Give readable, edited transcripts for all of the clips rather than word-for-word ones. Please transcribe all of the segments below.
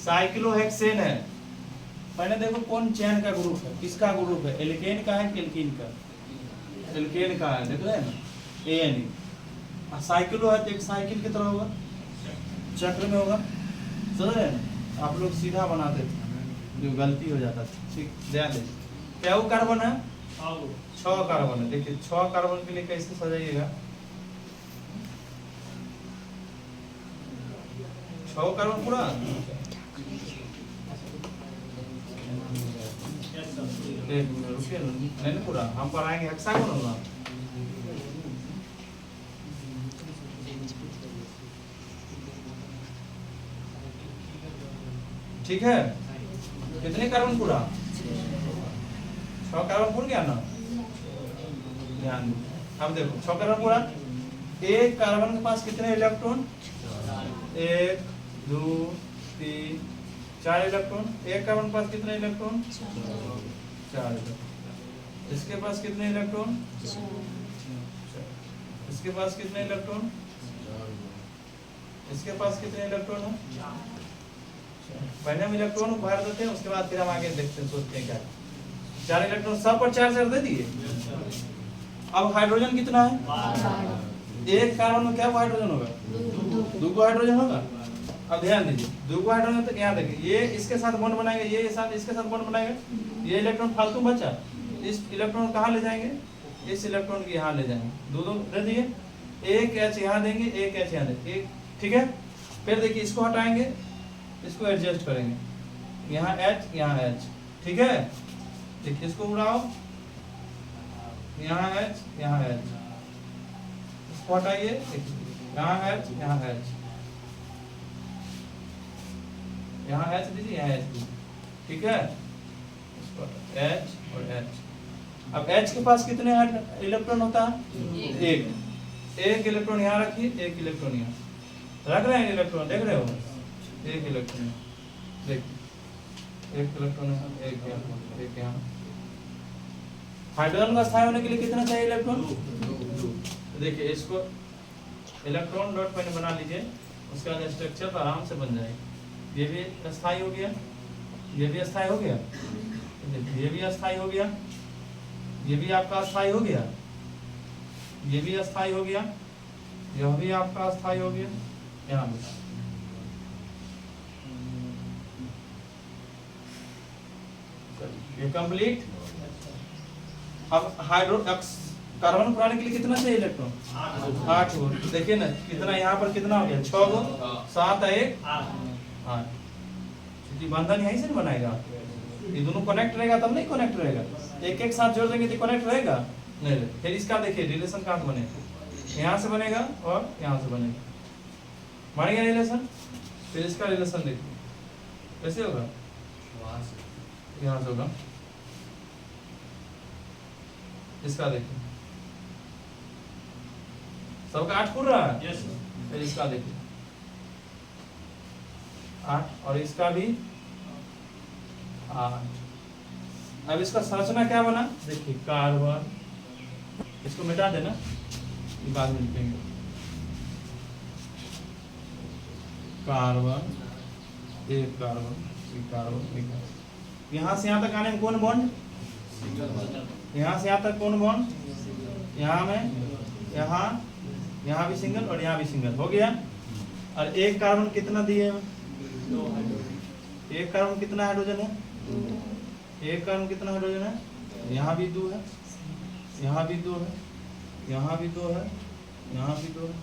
Cyclohexane है। पहले देखो कौन चैन का ग्रुप है, किसका ग्रुप है, एल्केन का है कि एल्कीन का? एल्केन का है, देख रहे हैं ना, एन। साइक्लो है तो एक साइकिल की तरह होगा, चक्र में होगा, समझ रहे हैं? आप लोग सीधा बनाते थे, जो गलती हो जाता था। ठीक, ध्यान दे। क्या वो कार्बन है? 6 कार्बन है। देखिए 6 कार्बन के लिए कैसे सजाइएगा, 6 कार्बन पूरा। रुकिए नहीं पूरा, हम पढ़ाएंगे हेक्सागोन होगा। ठीक है, कितने कार्बन पूरा? 6 कार्बन पूरा गया ना? ध्यान दो, अब देखो 6 कार्बन पूरा। एक कार्बन के पास कितने इलेक्ट्रॉन? 1 2 3 4 इलेक्ट्रॉन। एक कार्बन के पास कितने इलेक्ट्रॉन? 4 इलेक्ट्रॉन। इसके पास कितने इलेक्ट्रॉन? इसके पास कितने इलेक्ट्रॉन? इसके पास कितने इलेक्ट्रॉन है? पहले हम इलेक्ट्रॉन को बाहर देते हैं, उसके बाद फिर हम आगे देखते हैं, सोचते हैं क्या। 4 इलेक्ट्रॉन सब पर 4 दे दिए। अब हाइड्रोजन कितना है? एक कार्बन में क्या हाइड्रोजन होगा? 2 हाइड्रोजन होगा। अब ध्यान दीजिए, 2 हाइड्रोजन, तो यहाँ देखिए, ये इसके साथ बॉन्ड बनाएगा, ये साथ इसके साथ बॉन्ड बनाएगा, ये इलेक्ट्रॉन फालतू बचा, इस इलेक्ट्रॉन कहाँ ले जाएंगे? इस इलेक्ट्रॉन को यहाँ ले जाएंगे, 2 दे दिए। एक H यहाँ देंगे, एक H यहाँ देंगे, ठीक है। फिर देखिए इसको हटाएंगे, इसको एडजस्ट करेंगे, यहाँ H यहाँ H, ठीक है। देखिए इसको उड़ाओ, यहाँ H यहाँ H, इसको हटाइए, यहाँ H यहाँ H, यहाँ H दीजिए, यहाँ H दीजिए, ठीक है। H और H। अब H के पास कितने इलेक्ट्रॉन होता है? एक इलेक्ट्रॉन यहाँ रखिए, एक इलेक्ट्रॉन यहाँ रख रहे हैं, इलेक्ट्रॉन देख रहे हो, एक इलेक्ट्रॉन देखिए, एक इलेक्ट्रॉन है, एक यहाँ। हाइड्रोजन का स्थायी होने के लिए कितना चाहिए इलेक्ट्रॉन? 2। देखिए इसको इलेक्ट्रॉन डॉट पहले बना लीजिए, उसके बाद स्ट्रक्चर तो आराम से बन जाएगा। ये भी अस्थाई हो गया, ये भी अस्थाई हो गया, ये भी अस्थाई हो गया, ये भी आपका अस्थाई हो गया, ये भी अस्थाई हो गया, यह भी आपका अस्थाई हो गया, यहाँ भी। ये कंप्लीट। अब कार्बन बनाने के लिए कितना चाहिए इलेक्ट्रॉन? 8 गो। देखिए ना कितना, यहाँ पर कितना हो गया? 6 गो, 7 1 8। क्योंकि बंधन यहीं से बनाएगा, ये दोनों कनेक्ट रहेगा तब नहीं कनेक्ट रहेगा। एक साथ जोड़ देंगे तो कनेक्ट रहेगा नहीं। फिर इसका देखिए रिलेशन कहाँ से बनेगा? यहाँ से बनेगा और यहाँ से बनेगा, बनेगा रिलेशन। फिर इसका रिलेशन देखिए कैसे होगा, यहाँ से होगा। इसका देखिए सबका 8 खुल रहा है। फिर इसका देखिए 8 और इसका भी 8। अब इसका संरचना क्या बना? देखिए कार्बन, इसको मिटा देना, बाद में लिखेंगे। कार्बन, एक कार्बन, एक कार्बन, एक कार्बन। यहाँ से यहाँ तक आने में कौन बॉन्ड? यहाँ से यहाँ तक कौन बॉन्ड? यहाँ में, यहाँ भी सिंगल और यहाँ भी सिंगल हो गया। और एक कार्बन कितना दिए? एक कार्बन कितना हाइड्रोजन है? एक कार्बन कितना हाइड्रोजन है? यहाँ भी 2 है, यहाँ भी 2 है, यहाँ भी 2 है, यहाँ भी 2 है।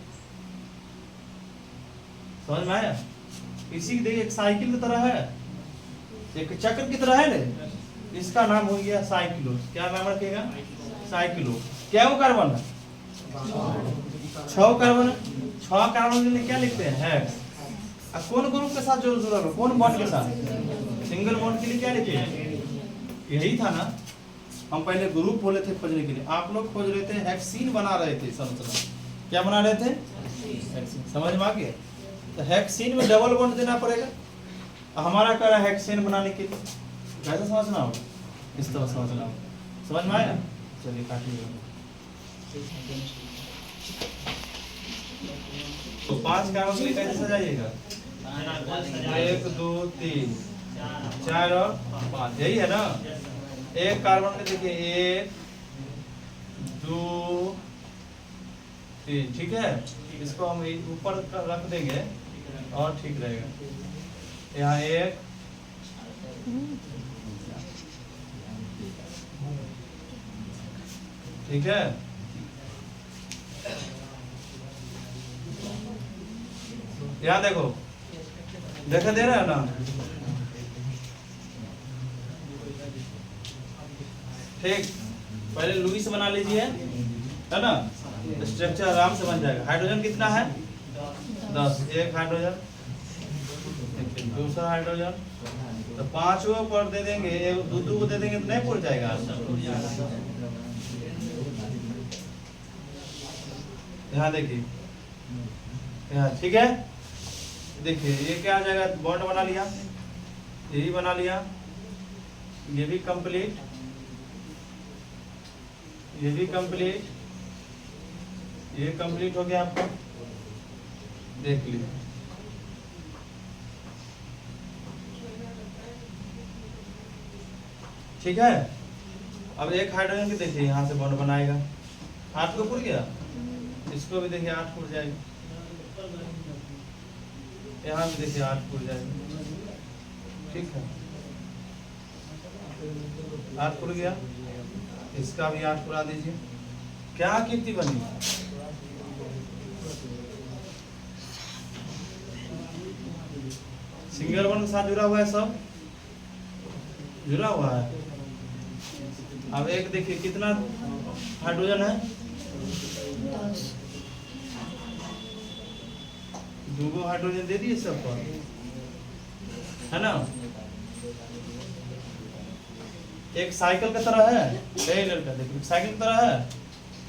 समझ में आया? इसी की देखिए एक साइकिल की तरह है, एक चक्र की तरह है ना। इसका नाम हो गया साइक्लो। क्या नाम रखेगा? साइक्लो। क्या वो कार्बन है? 6 कार्बन है। 6 कार्बन के लिए क्या लिखते हैं? हेक्स। अब कौन ग्रुप के साथ जो जुड़ा है? कौन बॉन्ड के साथ? सिंगल बॉन्ड के लिए क्या लिखे? यही था ना, हम पहले ग्रुप बोले थे खोजने के लिए, आप लोग खोज रहे थे हेक्सीन बना रहे थे संरचना। क्या बना रहे थे? हेक्सीन। समझ में आ गया? तो हेक्सीन में डबल बॉन्ड देना पड़ेगा। हमारा कह रहा है हेक्सेन बनाने के लिए कैसे समझना होगा? इस तरह समझना होगा। समझ में आया? चलिए काटिए। तो 5 कार्बन के लिए कैसे सजाइएगा? 1 2 3 4 और 5, यही है ना। एक कार्बन में देखिए 1 2 3, ठीक है। इसको हम ऊपर रख देंगे और ठीक रहेगा। यहाँ 1 ठीक है। यहाँ देखो, देखा दे रहा है ना। ठीक, पहले लुईस बना लीजिए, है ना। स्ट्रक्चर आराम से बन जाएगा। हाइड्रोजन कितना है? 10। एक हाइड्रोजन, दूसरा हाइड्रोजन, तो 5 पर दे देंगे, 2 को दे देंगे तो नहीं पुर जाएगा। यहाँ देखिए, यहाँ ठीक है। देखिए ये क्या आ जाएगा, बॉन्ड बना लिया, ये भी बना लिया, ये भी कंप्लीट, ये भी कंप्लीट, ये कंप्लीट हो गया आपका। देख लीजिए, ठीक है। अब एक हाइड्रोजन की देखिए यहाँ से बॉन्ड बनाएगा, 8 को पुर गया। इसको भी देखिए 8 पुर जाएगा, यहाँ भी देखिए 8 पुर जाएगा, ठीक है। 8 पुर गया, इसका भी 8 पुरा दीजिए। क्या आकृति बनी? सिंगल बॉन्ड के साथ जुड़ा हुआ है, सब जुड़ा हुआ है। अब एक देखिए कितना हाइड्रोजन है, 2 हाइड्रोजन दे दिए सब पर, है ना। एक साइकिल की तरह है, लड़का देखिए साइकिल की तरह है।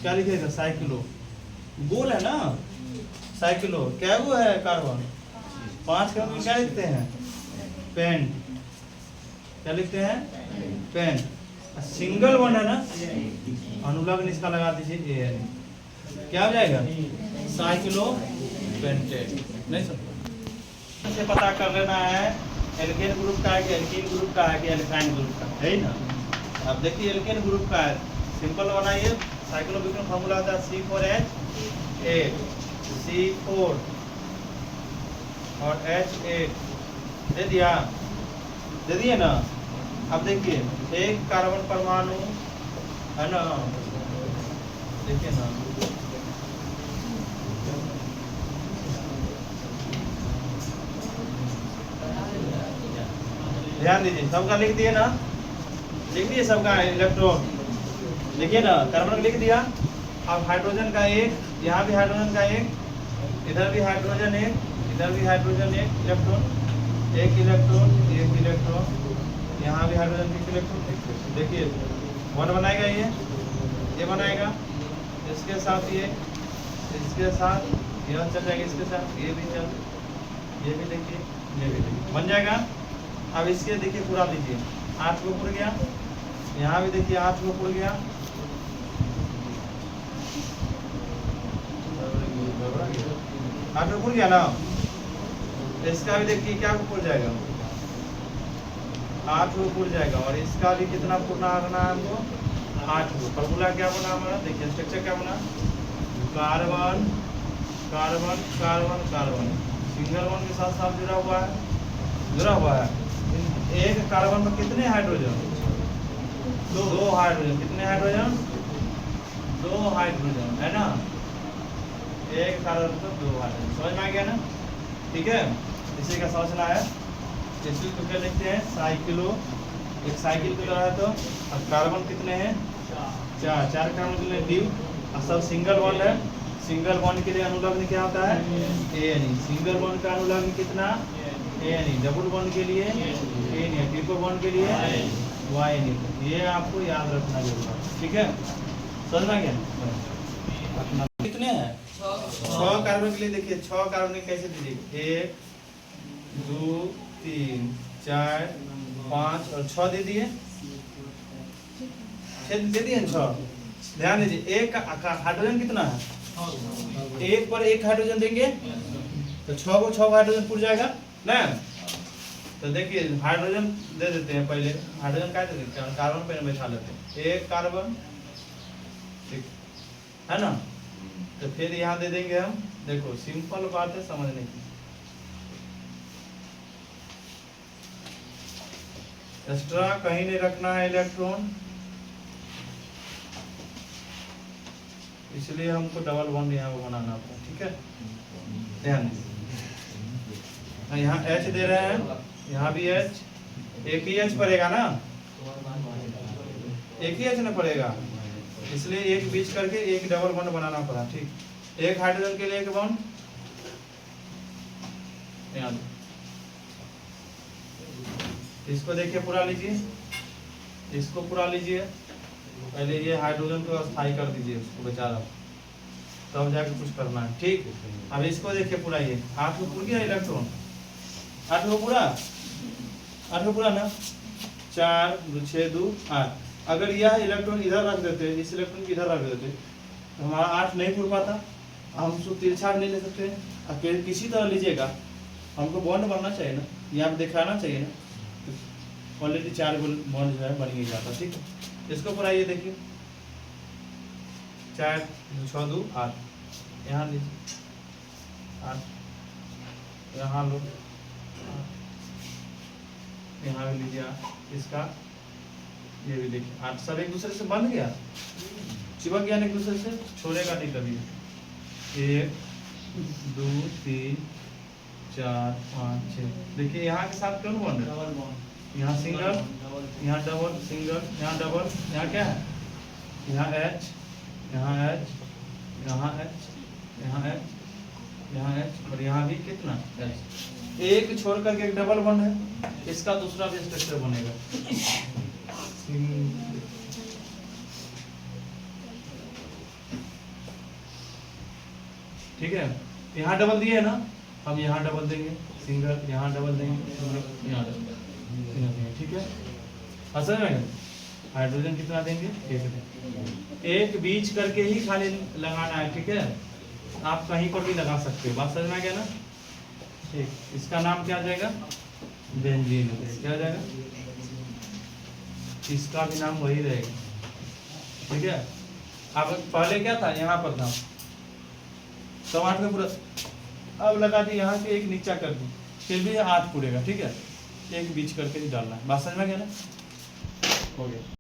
क्या लिखेगा? साइकिलो, गोल है ना साइकिलो। क्या वो है कार्बन? 5 का क्या लिखते हैं? पेंट। क्या लिखते हैं? पेंट। सिंगल वन है ना, अनुलग्न इसका लगा दीजिए एन। क्या हो जाएगा? साइक्लो पेंटेट। नहीं सब से पता कर लेना है एल्केन ग्रुप का है कि एल्कीन ग्रुप का है कि एल्काइन ग्रुप का है ना। अब देखिए एल्केन ग्रुप का है, सिंपल बनाइए। साइक्लोब्यूटेन फार्मूला होता है C4H8, C4 और H8 दे दिया, दे दिए ना। अब देखिए एक कार्बन परमाणु है ना, देखिए ना, ध्यान दीजिए, सबका लिख दिए ना, लिख दिए सबका इलेक्ट्रॉन, देखिए ना कार्बन का लिख दिया। अब हाइड्रोजन का एक, यहाँ भी हाइड्रोजन का एक, इधर भी हाइड्रोजन एक, इधर भी हाइड्रोजन एक इलेक्ट्रॉन, एक इलेक्ट्रॉन, एक इलेक्ट्रॉन, यहाँ भी हाइड्रोजन एक इलेक्ट्रॉन। देखिए वन बनाएगा, ये बनाएगा, इसके साथ ये, इसके साथ यह चल जाएगा, इसके साथ ये भी चल, ये भी देखिए, ये भी देखिए, बन जाएगा। अब इसके देखिए पूरा दीजिए, 8 को पुर गया, यहाँ भी देखिए 8 को पुर गया, 8 को पुर गया ना। इसका भी देखिए क्या को पुर जाएगा, 8 को पुर जाएगा। और इसका भी कितना पूर्णा करना है हमको? 8 को। फॉर्मूला क्या बना हमारा? देखिए स्ट्रक्चर क्या बना, carbon carbon carbon carbon, single one के साथ साथ जुड़ा हुआ है, जुड़ा हुआ है। एक कार्बन में कितने हाइड्रोजन? 2 हाइड्रोजन। कितने हाइड्रोजन? 2 हाइड्रोजन, है ना। एक कार्बन पर 2 हाइड्रोजन, समझ में आ गया ना? ठीक है, इसी का समझना है। इसी को क्या लिखते हैं? साइक्लो। एक साइकिल की तरह है। तो अब कार्बन कितने हैं? 4 कार्बन के लिए ड्यू, और सब सिंगल बॉन्ड है। सिंगल बॉन्ड के लिए अनुलग्न क्या होता है? एन। सिंगल बॉन्ड का अनुलग्न कितना? एन। डबल बॉन्ड के लिए एन, ट्रिपल बॉन्ड के लिए वाई। ये आपको याद रखना जरूर, ठीक है। समझना क्या अपना? कितने हैं? 6 कार्बन के लिए देखिए, 6 कार्बन कैसे दीजिए? 1 2 3 4 5 और 6 दे दिए, 6 दे दिए 6। ध्यान दीजिए, एक हाइड्रोजन कितना है? एक पर एक हाइड्रोजन देंगे तो 6 को 6 हाइड्रोजन पुर जाएगा। ना। तो देखिए हाइड्रोजन दे देते हैं, पहले हाइड्रोजन क्या दे देते हैं, कार्बन पे बैठा लेते हैं, एक कार्बन, ठीक है ना। तो फिर यहाँ दे देंगे हम, देखो सिंपल बात है समझने की, एक्स्ट्रा कहीं नहीं रखना है इलेक्ट्रॉन, इसलिए हमको डबल बॉन्ड यहाँ बनाना पड़ा, ठीक है। ध्यान दीजिए, यहाँ H दे रहे हैं, यहाँ भी H, एक ही H पड़ेगा ना, एक ही H ना पड़ेगा, इसलिए एक बीच करके एक डबल बॉन्ड बनाना पड़ा, ठीक। एक हाइड्रोजन के लिए एक बॉन्ड, इसको देखिए पूरा लीजिए, इसको पूरा लीजिए, पहले ये हाइड्रोजन को स्थायी कर दीजिए, उसको बेचारा, तब जाके कुछ करना है, ठीक। अब इसको देखिए पूरा, ये 8 को पूरा इलेक्ट्रॉन, 8 को पूरा, 8 को पूरा ना, 4 6 2 8। अगर यह इलेक्ट्रॉन इधर रख देते, इस इलेक्ट्रॉन को इधर रख देते, तो हमारा 8 नहीं पूर पाता। हम उसको तिरछा नहीं ले सकते, अकेले किसी तरह लीजिएगा, हमको बॉन्ड बनना चाहिए ना, यहाँ पे दिखाना चाहिए ना, ऑलरेडी 4 बॉन्ड जो है बन ही जाता, ठीक है। इसको पूरा ये देखिए, 4 6 2 8, यहाँ लीजिए 8, यहाँ लो 8, यहाँ भी लीजिए 8, इसका ये भी देखिए 8, सब एक दूसरे से बंध गया, चिपक गया एक दूसरे से, छोड़ेगा नहीं कभी। 1 2 3 4 5 6, देखिए यहाँ के साथ क्यों बॉन्ड है, यहाँ सिंगल, यहाँ डबल, सिंगल, यहाँ डबल, यहाँ क्या है, यहाँ H, यहाँ H, यहाँ H, यहाँ H, यहाँ H, और यहाँ भी कितना H। एक छोड़ करके एक डबल बॉन्ड है, इसका दूसरा भी स्ट्रक्चर बनेगा, ठीक है। यहाँ डबल दिए है ना, हम यहाँ डबल देंगे, सिंगल, यहाँ डबल देंगे, सिंगल, यहाँ डबल देंगे, ठीक है। असल में हाइड्रोजन कितना देंगे, एक बीच करके ही खाली लगाना है, ठीक है। आप कहीं पर भी लगा सकते हो, बात समझ में आ गया ना, ठीक। इसका नाम क्या आ जाएगा, बेंजीन, क्या आ जाएगा, इसका भी नाम वही रहेगा, ठीक है। अब पहले क्या था, यहाँ पर था, तो 8 में पूरा, अब लगा दी यहाँ से, एक नीचा कर दी, फिर भी 8 पूरेगा, ठीक है। एक बीच करके ही डालना है, बात समझ में आ गया ना, हो गया।